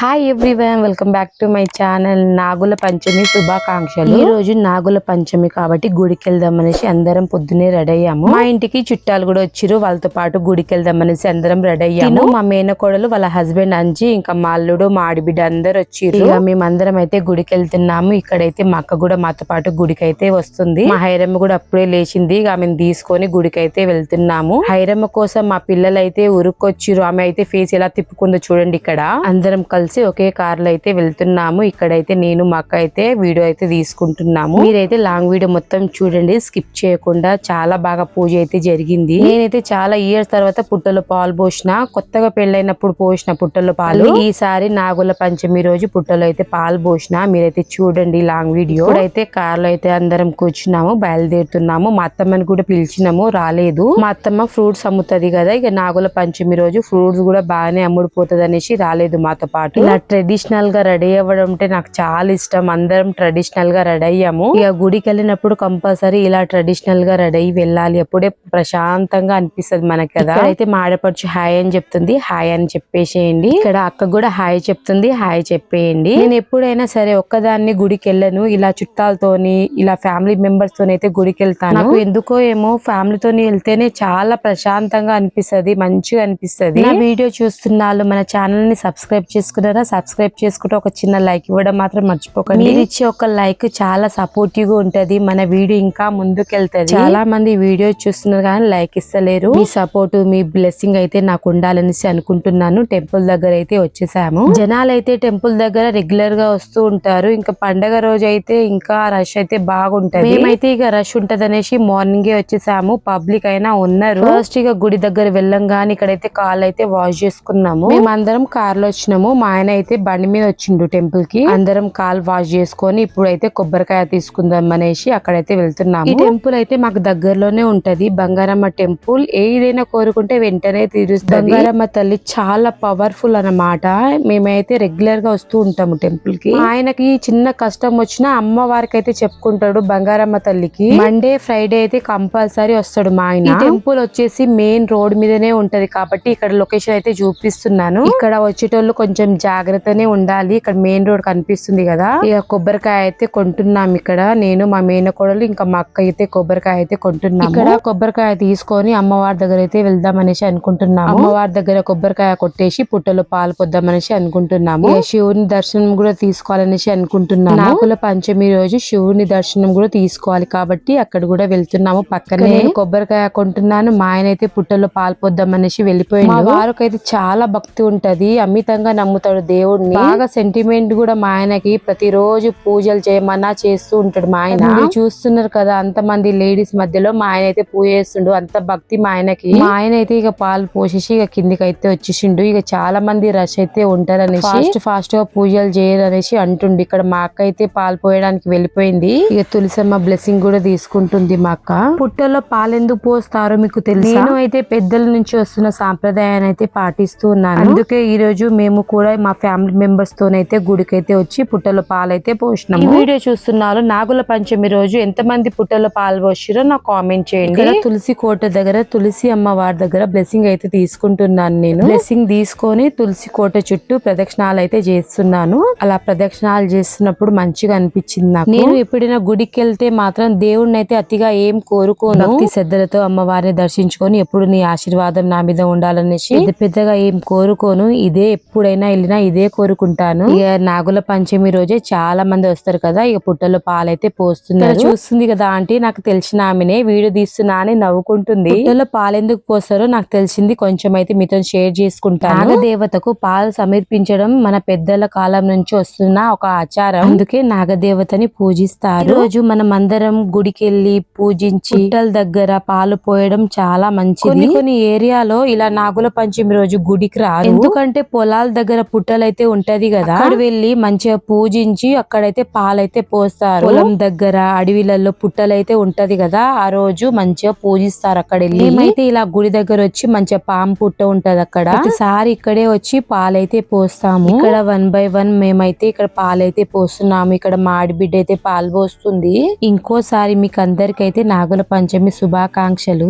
Hi everyone, welcome back to my channel. Nagula Panchami శుభాకాంక్షలు. ఈ రోజు నాగుల పంచమి కాబట్టి గుడికి వెళ్దాం అనేసి అందరం పొద్దునే రెడీ అయ్యాము. మా ఇంటికి చుట్టాలు కూడా వచ్చిరు, వాళ్ళతో పాటు గుడికి వెళ్దాం అనేసి అందరం రెడీ అయ్యాము. మా మేనకోడలు, వాళ్ళ హస్బెండ్ అంజి, ఇంకా మా అల్లుడు, మా ఆడిబిడ్డ అందరు వచ్చిరు. ఇక మేమందరం అయితే గుడికి వెళ్తున్నాము. ఇక్కడైతే మా అక్క కూడా మాతో పాటు గుడికి అయితే వస్తుంది. మా హైరమ్మ కూడా అప్పుడే లేచింది. ఇక ఆమెను తీసుకొని గుడికి అయితే వెళ్తున్నాము. హైరమ్మ కోసం మా పిల్లలు అయితే ఉరుకొచ్చిరు. ఆమె అయితే ఫేస్ ఎలా తిప్పుకుందో చూడండి. ఇక్కడ అందరం కలిసి ఒకే కార్ లో అయితే వెళ్తున్నాము. ఇక్కడైతే నేను మా అక్క అయితే వీడియో అయితే తీసుకుంటున్నాము. మీరైతే లాంగ్ వీడియో మొత్తం చూడండి, స్కిప్ చేయకుండా. చాలా బాగా పూజ అయితే జరిగింది. నేనైతే చాలా ఇయర్స్ తర్వాత పుట్టలో పాలు పోసిన, కొత్తగా పెళ్ళైనప్పుడు పోసిన పుట్టలో పాలు. ఈసారి నాగుల పంచమి రోజు పుట్టలో అయితే పాలు పోసిన. మీరైతే చూడండి లాంగ్ వీడియో. ఇప్పుడైతే కార్ లో అయితే అందరం కూర్చున్నాము, బయలుదేరుతున్నాము. మా అత్తమ్మని కూడా పిలిచినాము, రాలేదు. మా అత్తమ్మ ఫ్రూట్స్ అమ్ముతుంది కదా, ఇక నాగుల పంచమి రోజు ఫ్రూట్స్ కూడా బాగానే అమ్ముడుపోతుంది అనేసి రాలేదు మాతో పాటు. ఇలా ట్రెడిషనల్ గా రెడీ అవ్వడం అంటే నాకు చాలా ఇష్టం. అందరం ట్రెడిషనల్ గా రెడీ అయ్యాము. ఇక గుడికి వెళ్ళినప్పుడు కంపల్సరీ ఇలా ట్రెడిషనల్ గా రెడీ అయ్యి వెళ్ళాలి, అప్పుడే ప్రశాంతంగా అనిపిస్తుంది మనకి కదా. అయితే మా ఆడపడుచు హాయ్ అని చెప్తుంది, హాయ్ అని చెప్పేసేయండి. ఇక్కడ అక్క కూడా హాయ్ చెప్తుంది, హాయ్ చెప్పేయండి. నేను ఎప్పుడైనా సరే ఒక్కదాన్ని గుడికి వెళ్ళను, ఇలా చుట్టాలతోని, ఇలా ఫ్యామిలీ మెంబర్స్ తోని అయితే గుడికి వెళ్తాను. నాకు ఎందుకో ఏమో ఫ్యామిలీతోని వెళ్తేనే చాలా ప్రశాంతంగా అనిపిస్తుంది, మంచిగా అనిపిస్తుంది. నా వీడియో చూస్తున్న వాళ్ళు మన ఛానల్ ని సబ్స్క్రైబ్ చేసుకున్నారా? సబ్స్క్రైబ్ చేసుకుంటే ఒక చిన్న లైక్ ఇవ్వడం మాత్రం మర్చిపోకండి. మీరు ఇచ్చే ఒక లైక్ చాలా సపోర్టివ్ గా ఉంటది, మన వీడియో ఇంకా ముందుకెళ్తది. చాలా మంది వీడియో చూస్తున్నారు కానీ లైక్ ఇస్తలేరు. మీ సపోర్ట్, మీ బ్లెస్సింగ్ అయితే నాకు ఉండాలనేసి అనుకుంటున్నాను. టెంపుల్ దగ్గర అయితే వచ్చేసాము. జనాలు అయితే టెంపుల్ దగ్గర రెగ్యులర్ గా వస్తూ ఉంటారు. ఇంకా పండగ రోజు అయితే ఇంకా రష్ అయితే బాగుంటది. మేమైతే ఇక రష్ ఉంటది అనేసి మార్నింగే వచ్చేసాము. పబ్లిక్ అయినా ఉన్నారు. ఫస్ట్ ఇక గుడి దగ్గర వెళ్ళంగానే ఇక్కడైతే కాల్ అయితే వాష్ చేసుకున్నాము. మేమందరం కార్ లో వచ్చినాము. మా ఆయన అయితే బండి మీద వచ్చిండు టెంపుల్ కి. అందరం కాల్ వాష్ చేసుకొని ఇప్పుడైతే కొబ్బరికాయ తీసుకుందాం అనేసి అక్కడైతే వెళ్తున్నాము. ఈ టెంపుల్ అయితే మాకు దగ్గరలోనే ఉంటది, బంగారమ్మ టెంపుల్. ఏదైనా కోరుకుంటే వెంటనే తీరుస్తుంది. బంగారమ్మ తల్లి చాలా పవర్ఫుల్ అన్నమాట. మేమైతే రెగ్యులర్ గా వస్తూ ఉంటాము టెంపుల్ కి. ఆయనకి చిన్న కష్టం వచ్చినా అమ్మవారికి అయితే చెప్పుకుంటాడు బంగారమ్మ తల్లికి. మండే ఫ్రైడే అయితే కంపల్సరీ వస్తాడు మా ఆయన. ఈ టెంపుల్ వచ్చేసి మెయిన్ రోడ్ మీదనే ఉంటది కాబట్టి ఇక్కడ లొకేషన్ అయితే చూపిస్తున్నాను. ఇక్కడ వచ్చేటోళ్ళు కొంచెం జాగ్రత్తనే ఉండాలి. ఇక్కడ మెయిన్ రోడ్ కనిపిస్తుంది కదా. ఇక కొబ్బరికాయ అయితే కొంటున్నాం. ఇక్కడ నేను, మా మేనకోడలు, ఇంకా మా అక్క అయితే కొబ్బరికాయ అయితే కొంటున్నాము. ఇక్కడ కొబ్బరికాయ తీసుకొని అమ్మవారి దగ్గర అయితే వెళ్దాం అనేసి అనుకుంటున్నాము. అమ్మవారి దగ్గర కొబ్బరికాయ కొట్టేసి పుట్టలో పాలు పొద్దాం అనేసి అనుకుంటున్నాము. శివుని దర్శనం కూడా తీసుకోవాలనేసి అనుకుంటున్నాము. నాగుల పంచమి రోజు శివుని దర్శనం కూడా తీసుకోవాలి కాబట్టి అక్కడ కూడా వెళ్తున్నాము. పక్కనే నేను కొబ్బరికాయ కొంటున్నాను, మా ఆయన అయితే పుట్టలో పాలు పొద్దాం అనేసి వెళ్ళిపోయింది. మా వారికైతే చాలా భక్తి ఉంటది, అమితంగా నమ్ముతాడు దేవుడిని. బాగా సెంటిమెంట్ కూడా మా ఆయనకి. ప్రతిరోజు పూజలు చేయమన్నా చేస్తూ ఉంటాడు మా ఆయన. చూస్తున్నారు కదా అంతమంది లేడీస్ మధ్యలో మా ఆయన అయితే పూజ చేస్తుండు, అంత భక్తి మా ఆయనకి. మా ఆయన అయితే ఇక పాలు పోసేసి ఇక కిందికి అయితే వచ్చేసిండు. ఇక చాలా మంది రష్ అయితే ఉంటారనేసి ఫాస్ట్ గా పూజలు చేయరనేసి అంటుండు. ఇక్కడ మా అక్క అయితే పాలు పోయడానికి వెళ్ళిపోయింది. ఇక తులసమ్మ బ్లెస్సింగ్ కూడా తీసుకుంటుంది మా అక్క. పుట్టలో పాలు ఎందుకు పోస్తారో మీకు తెలుసు. నేను అయితే పెద్దల నుంచి వస్తున్న సాంప్రదాయాన్ని అయితే పాటిస్తూ ఉన్నాను. అందుకే ఈ రోజు మేము కూడా మా ఫ్యామిలీ మెంబర్స్ తోనైతే గుడికి అయితే వచ్చి పుట్టలో పాలైతే పోసినాము. ఈ వీడియో చూస్తున్నారు. నాగుల పంచమి రోజు ఎంతమంది పుట్టలో పాలు పోసిరో నాకు కామెంట్ చేయండి. తులసి కోట దగ్గర తులసి అమ్మవారి దగ్గర బ్లెస్సింగ్ అయితే తీసుకుంటున్నాను. నేను బ్లెస్సింగ్ తీసుకొని తులసి కోట చుట్టూ ప్రదక్షిణాలు అయితే చేస్తున్నాను. అలా ప్రదక్షిణాలు చేస్తున్నప్పుడు మంచిగా అనిపించింది నాకు. నేను ఎప్పుడైనా గుడికి వెళ్తే మాత్రం దేవుడిని అయితే అతిగా ఏం కోరుకోను. భక్తి శ్రద్ధలతో అమ్మవారిని దర్శించుకొని ఎప్పుడు నీ ఆశీర్వాదం నా మీద ఉండాలనేసి పెద్దగా ఏం కోరుకోను. ఇదే ఎప్పుడైనా వెళ్ళినా ఇదే కోరుకుంటాను. ఇక నాగుల పంచమి రోజే చాలా మంది వస్తారు కదా, ఇక పుట్టలో పాలైతే పోస్తున్నారు. చూస్తుంది కదా ఆంటీ, నాకు తెలిసిన ఆమెనే, వీడియో తీస్తున్నా అని నవ్వుకుంటుంది. పుట్టలో పాలు ఎందుకు పోస్తారో నాకు తెలిసింది, కొంచెం అయితే మీతో షేర్ చేసుకుంటాను. నాగదేవతకు పాలు సమర్పించడం మన పెద్దల కాలం నుంచి వస్తున్న ఒక ఆచారం. అందుకే నాగదేవతని పూజిస్తారు. రోజు మనం అందరం గుడికి వెళ్ళి పూజించి పుట్టల దగ్గర పాలు పోయడం చాలా మంచిది. కొన్ని ఏరియాలో ఇలా నాగుల పంచమి రోజు గుడికి రారు, ఎందుకంటే పొలాల దగ్గర పుట్టలైతే ఉంటది కదా, అక్కడ వెళ్ళి మంచిగా పూజించి అక్కడైతే పాలైతే పోస్తారు. పొలం దగ్గర అడవిలలో పుట్టలైతే ఉంటది కదా, ఆ రోజు మంచిగా పూజిస్తారు అక్కడ వెళ్ళి. మేమైతే ఇలా గుడి దగ్గర వచ్చి మంచిగా పాము పుట్ట ఉంటది అక్కడ, ప్రతిసారి ఇక్కడే వచ్చి పాలైతే పోస్తాము. ఇక్కడ 1 by 1 మేమైతే ఇక్కడ పాలైతే పోస్తున్నాము. ఇక్కడ మా ఆడిబిడ్డ అయితే పాలు పోస్తుంది. ఇంకోసారి మీకు అందరికైతే నాగుల పంచమి శుభాకాంక్షలు.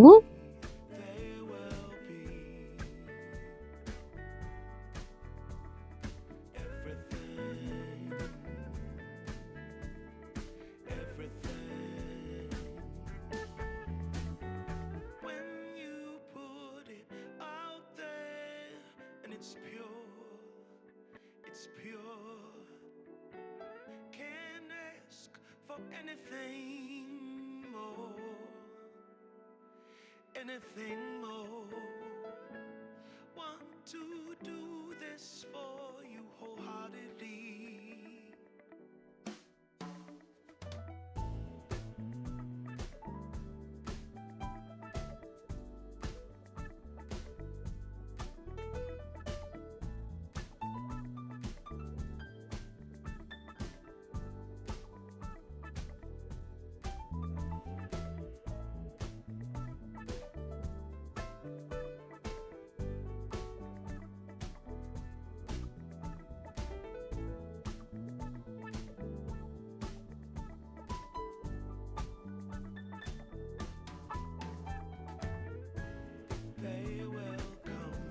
pure. Can't ask for anything more, anything more. Want to do this for you wholeheartedly. They will come,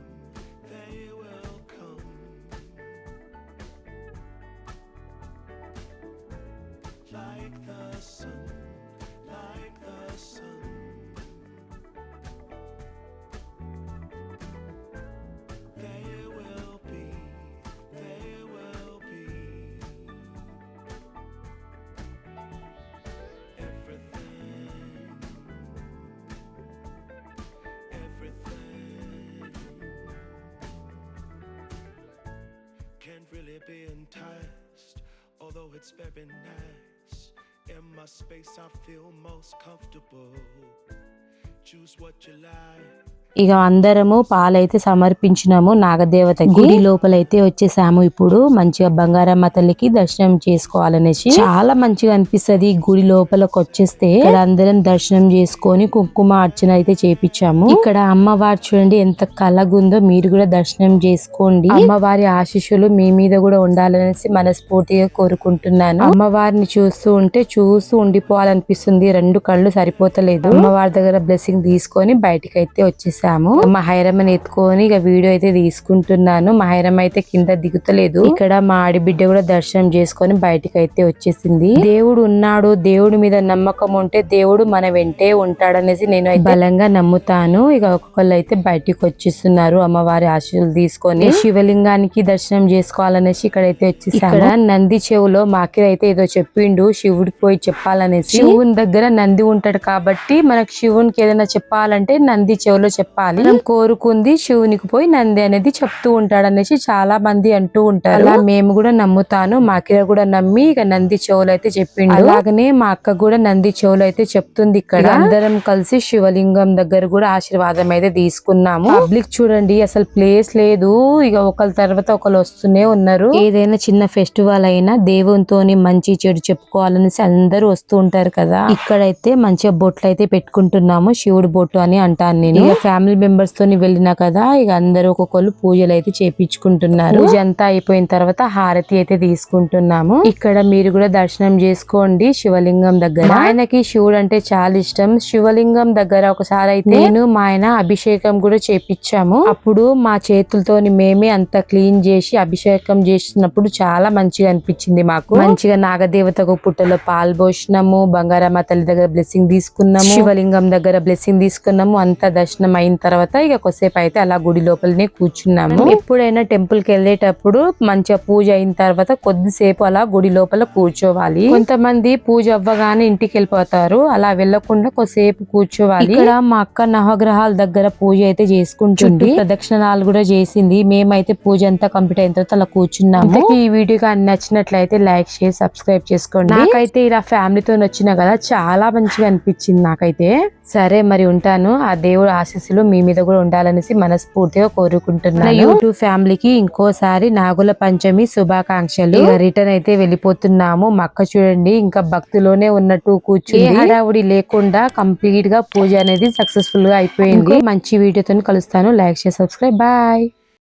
they will come. Like the sun, like the sun. They will be, they will be. Everything, everything. Can't really be enticed, although it's very nice. In my space I feel most comfortable. Choose what you like. ఇక అందరము పాలైతే సమర్పించినాము నాగదేవతకి. గుడి లోపలైతే వచ్చేసాము. ఇప్పుడు మంచిగా బంగారమ్మ తల్లికి దర్శనం చేసుకోవాలనేసి చాలా మంచిగా అనిపిస్తది. గుడి లోపలికి వచ్చేస్తే ఇక్కడ అందరం దర్శనం చేసుకొని కుంకుమ అర్చన అయితే చేపించాము. ఇక్కడ అమ్మవారు చూడండి ఎంత కలగుందో, మీరు కూడా దర్శనం చేసుకోండి. అమ్మవారి ఆశీస్సులు మీ మీద కూడా ఉండాలనేసి మనస్ఫూర్తిగా కోరుకుంటున్నాను. అమ్మవారిని చూస్తూ ఉండిపోవాలనిపిస్తుంది. రెండు కళ్ళు సరిపోతలేదు. అమ్మవారి దగ్గర బ్లెస్సింగ్ తీసుకొని బయటికి అయితే వచ్చేసాము. మా హైరమ్మని ఎత్తుకొని ఇక వీడియో అయితే తీసుకుంటున్నాను. మా హైరమ్మ అయితే కింద దిగుతలేదు. ఇక్కడ మా ఆడిబిడ్డ కూడా దర్శనం చేసుకొని బయటికి అయితే వచ్చేసింది. దేవుడు ఉన్నాడు, దేవుడి మీద నమ్మకం ఉంటే దేవుడు మన వెంటే ఉంటాడనేసి నేను బలంగా నమ్ముతాను. ఇక ఒక్కొక్కళ్ళు అయితే బయటికి వచ్చేస్తున్నారు అమ్మవారి ఆశీస్సులు తీసుకొని. శివలింగానికి దర్శనం చేసుకోవాలనేసి ఇక్కడైతే వచ్చేసి ఇక్కడ నంది చెవులో మాకి అయితే ఏదో చెప్పిండు, శివుడికి పోయి చెప్పాలనేసి. శివుని దగ్గర నంది ఉంటాడు కాబట్టి మనకు శివునికి ఏదైనా చెప్పాలంటే నంది చెవులో చెప్పాలి. మనం కోరుకుంది శివునికి పోయి నంది అనేది చెప్తూ ఉంటాడు అనేసి చాలా మంది అంటూ ఉంటారు. అలా మేము కూడా నమ్ముతాను. మాకిర కూడా నమ్మి ఇక నంది చెవులు అయితే చెప్పిండు. అలాగనే మా అక్క కూడా నంది చెవులు అయితే చెప్తుంది. ఇక్కడ అందరం కలిసి శివలింగం దగ్గర కూడా ఆశీర్వాదం అయితే తీసుకున్నాము. పబ్లిక్ చూడండి అసలు ప్లేస్ లేదు. ఇక ఒకరి తర్వాత ఒకరు వస్తూనే ఉన్నారు. ఏదైనా చిన్న ఫెస్టివల్ అయినా దేవునితోని మంచి చెడు చెప్పుకోవాలనేసి అందరూ వస్తూ ఉంటారు కదా. ఇక్కడైతే మంచిగా బొట్లు అయితే పెట్టుకుంటున్నాము. శివుడు బొట్టు అని అంటాను నేను. ఫ్యామిలీ మెంబర్స్ తోని వెళ్ళినా కదా, ఇక అందరూ ఒక్కొక్కరు పూజలు అయితే చేపించుకుంటున్నారు. పూజ అంతా అయిపోయిన తర్వాత హారతి అయితే తీసుకుంటున్నాము. ఇక్కడ మీరు కూడా దర్శనం చేసుకోండి శివలింగం దగ్గర. ఆయనకి శివుడు అంటే చాలా ఇష్టం. శివలింగం దగ్గర ఒకసారి అయితే నేను మా ఆయన అభిషేకం కూడా చేపించాము. అప్పుడు మా చేతులతోని మేమే అంత క్లీన్ చేసి అభిషేకం చేసినప్పుడు చాలా మంచిగా అనిపించింది మాకు. మంచిగా నాగదేవతకు పుట్టలో పాలు పోసినాము, బంగారమ్మ తల్లి దగ్గర బ్లెస్సింగ్ తీసుకున్నాము, శివలింగం దగ్గర బ్లెస్సింగ్ తీసుకున్నాము. అంత దర్శనం అయిన తర్వాత ఇక కొద్దిసేపు అయితే అలా గుడి లోపలనే కూర్చున్నాము. ఎప్పుడైనా టెంపుల్ కి వెళ్ళేటప్పుడు మంచిగా పూజ అయిన తర్వాత కొద్దిసేపు అలా గుడి లోపల కూర్చోవాలి. కొంతమంది పూజ అవ్వగానే ఇంటికి వెళ్ళిపోతారు, అలా వెళ్లకుండా కొద్దిసేపు కూర్చోవాలి. ఇక్కడ మా అక్క నవగ్రహాల దగ్గర పూజ అయితే చేసుకుంటుంది. ప్రదక్షిణాలు కూడా చేసింది. మేమైతే పూజ అంతా కంప్లీట్ అయిన తర్వాత అలా కూర్చున్నాము. ఈ వీడియో కానీ నచ్చినట్లయితే లైక్ చేసి సబ్స్క్రైబ్ చేసుకోండి. నాకైతే ఇలా ఫ్యామిలీతో వచ్చినా కదా చాలా మంచిగా అనిపించింది నాకైతే. సరే మరి ఉంటాను. ఆ దేవుడు ఆశీస్సులు మీ మీద కూడా ఉండాలనేసి మనస్ఫూర్తిగా కోరుకుంటున్నాను. యూట్యూబ్ ఫ్యామిలీకి ఇంకోసారి నాగుల పంచమి శుభాకాంక్షలు. రిటర్న్ అయితే వెళ్ళిపోతున్నాము. మా అక్క చూడండి ఇంకా భక్తిలోనే ఉన్నట్టు కూర్చుని, హడావుడి లేకుండా కంప్లీట్ గా పూజ అనేది సక్సెస్ఫుల్ గా అయిపోయింది. మంచి వీడియోతో కలుస్తాను. లైక్ చేసి సబ్స్క్రైబ్. బాయ్.